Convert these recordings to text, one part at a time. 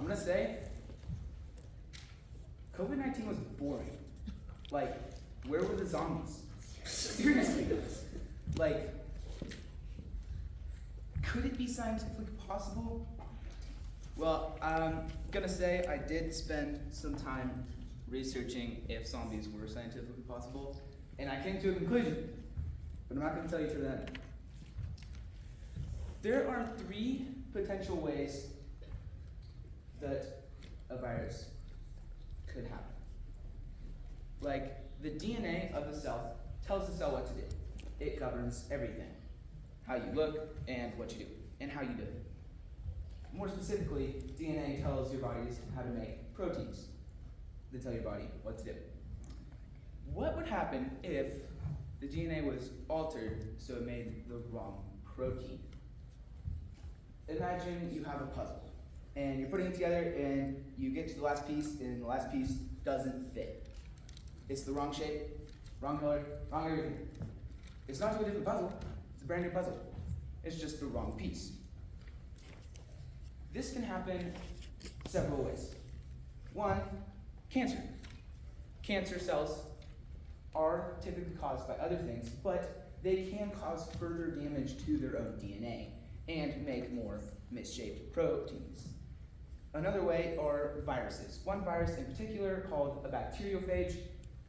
I'm gonna say COVID-19 was boring. Like, where were the zombies? Seriously. Like, could it be scientifically possible? Well, I'm gonna say I did spend some time researching if zombies were scientifically possible, and I came to a conclusion, but I'm not gonna tell you to the end. There are 3 potential ways that a virus could happen. Like, the DNA of the cell tells the cell what to do. It governs everything. How you look and what you do, and how you do it. More specifically, DNA tells your bodies how to make proteins that tell your body what to do. What would happen if the DNA was altered so it made the wrong protein? Imagine you have a puzzle, and you're putting it together, and you get to the last piece, and the last piece doesn't fit. It's the wrong shape, wrong color, wrong everything. It's not to a different puzzle, it's a brand new puzzle. It's just the wrong piece. This can happen several ways. 1, cancer. Cancer cells are typically caused by other things, but they can cause further damage to their own DNA and make more misshaped proteins. Another way are viruses. One virus in particular, called a bacteriophage,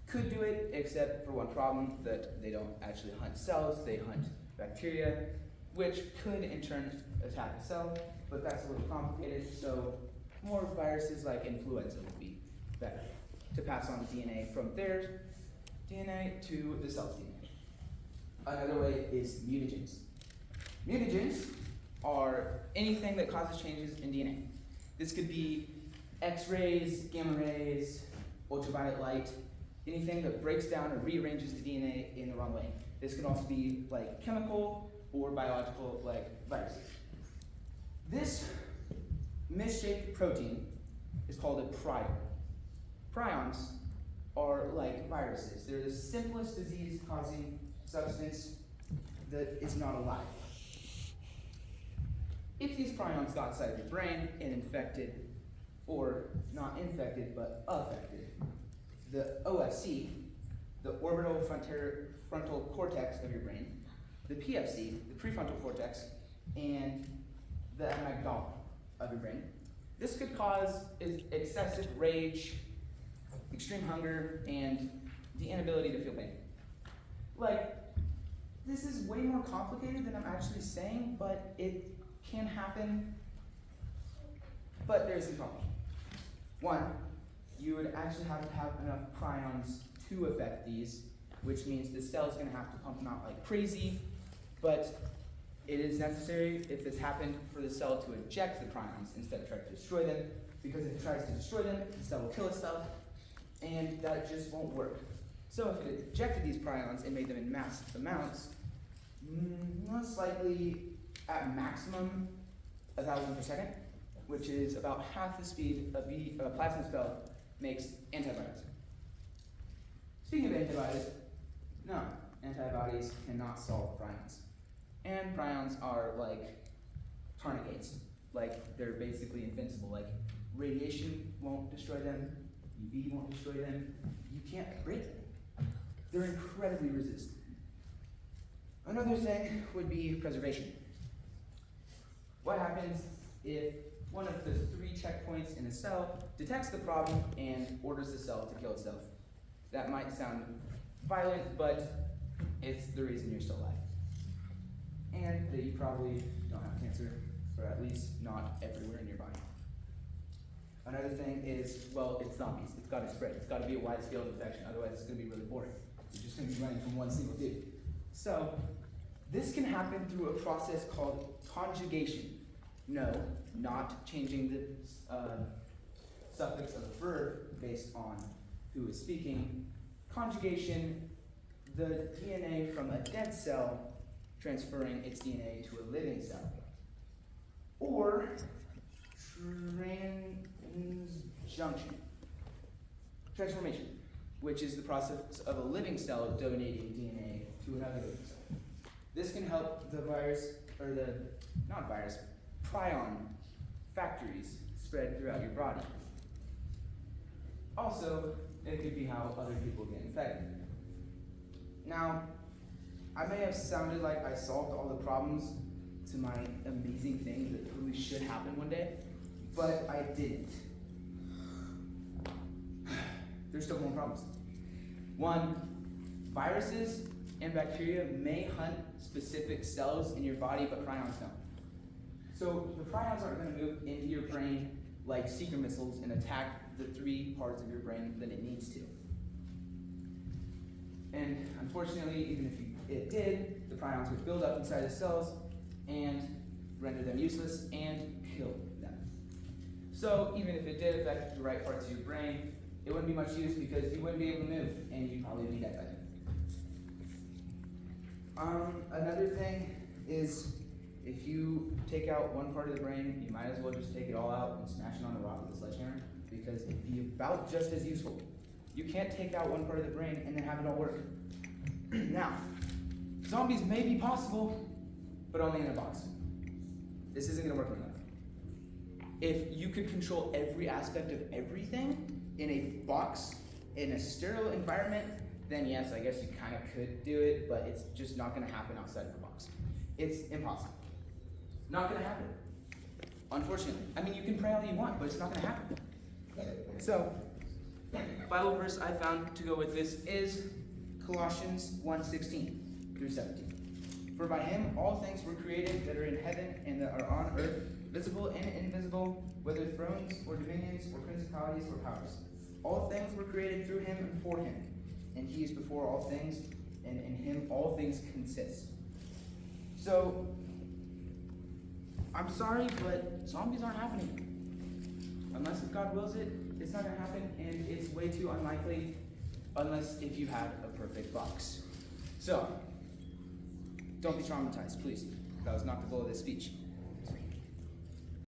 could do it, except for one problem, that they don't actually hunt cells, they hunt bacteria, which could in turn attack a cell, but that's a little complicated, so more viruses like influenza would be better to pass on the DNA from their DNA to the cell's DNA. Another way is mutagens. Mutagens are anything that causes changes in DNA. This could be X-rays, gamma rays, ultraviolet light, anything that breaks down or rearranges the DNA in the wrong way. This can also be like chemical or biological, like viruses. This misshaped protein is called a prion. Prions are like viruses. They're the simplest disease-causing substance that is not alive. If these prions got inside your brain and infected, or not infected, but affected, the OFC, the orbital frontal cortex of your brain, the PFC, the prefrontal cortex, and the amygdala of your brain, this could cause excessive rage, extreme hunger, and the inability to feel pain. Like, this is way more complicated than I'm actually saying, but it can happen, but there's some problem. 1, you would actually have to have enough prions to affect these, which means the cell's gonna have to pump them out like crazy, but it is necessary if this happened for the cell to eject the prions instead of try to destroy them, because if it tries to destroy them, the cell will kill itself, and that just won't work. So if it ejected these prions and made them in massive amounts, most likely at maximum 1,000 per second, which is about half the speed a plasma cell makes antibodies. Speaking of antibodies, no, antibodies cannot solve prions. And prions are like tardigrades. Like, they're basically invincible. Like, radiation won't destroy them, UV won't destroy them, you can't break them. They're incredibly resistant. Another thing would be preservation. What happens if one of the 3 checkpoints in a cell detects the problem and orders the cell to kill itself? That might sound violent, but it's the reason you're still alive. And that you probably don't have cancer, or at least not everywhere in your body. Another thing is, well, it's zombies. It's got to spread. It's got to be a wide scale infection, otherwise it's going to be really boring. You're just going to be running from one single dude. So, this can happen through a process called conjugation. No, not changing the suffix of a verb based on who is speaking. Conjugation, the DNA from a dead cell transferring its DNA to a living cell. Or transformation, which is the process of a living cell donating DNA to another living cell. This can help the virus, or the, not virus, prion factories spread throughout your body. Also, it could be how other people get infected. Now, I may have sounded like I solved all the problems to my amazing thing that totally should happen one day, but I didn't. There's still more problems. One, viruses and bacteria may hunt specific cells in your body, but prions don't. So the prions aren't going to move into your brain like seeker missiles and attack the 3 parts of your brain that it needs to. And unfortunately, even if it did, the prions would build up inside the cells and render them useless and kill them. So even if it did affect the right parts of your brain, it wouldn't be much use because you wouldn't be able to move and you'd probably be dead by then. Another thing is if you take out one part of the brain, you might as well just take it all out and smash it on a rock with a sledgehammer because it'd be about just as useful. You can't take out one part of the brain and then have it all work. Now, zombies may be possible, but only in a box. This isn't gonna work in life. If you could control every aspect of everything in a box, in a sterile environment, then yes, I guess you kind of could do it, but it's just not gonna happen outside of the box. It's impossible. Not gonna happen. Unfortunately. I mean, you can pray all you want, but it's not gonna happen. So, Bible verse I found to go with this is Colossians 1:16 through 17. For by him all things were created that are in heaven and that are on earth, visible and invisible, whether thrones or dominions or principalities or powers. All things were created through him and for him, and he is before all things, and in him all things consist. So, I'm sorry, but zombies aren't happening. Unless if God wills it, it's not gonna happen, and it's way too unlikely unless if you had a perfect box. So, don't be traumatized, please. That was not the goal of this speech.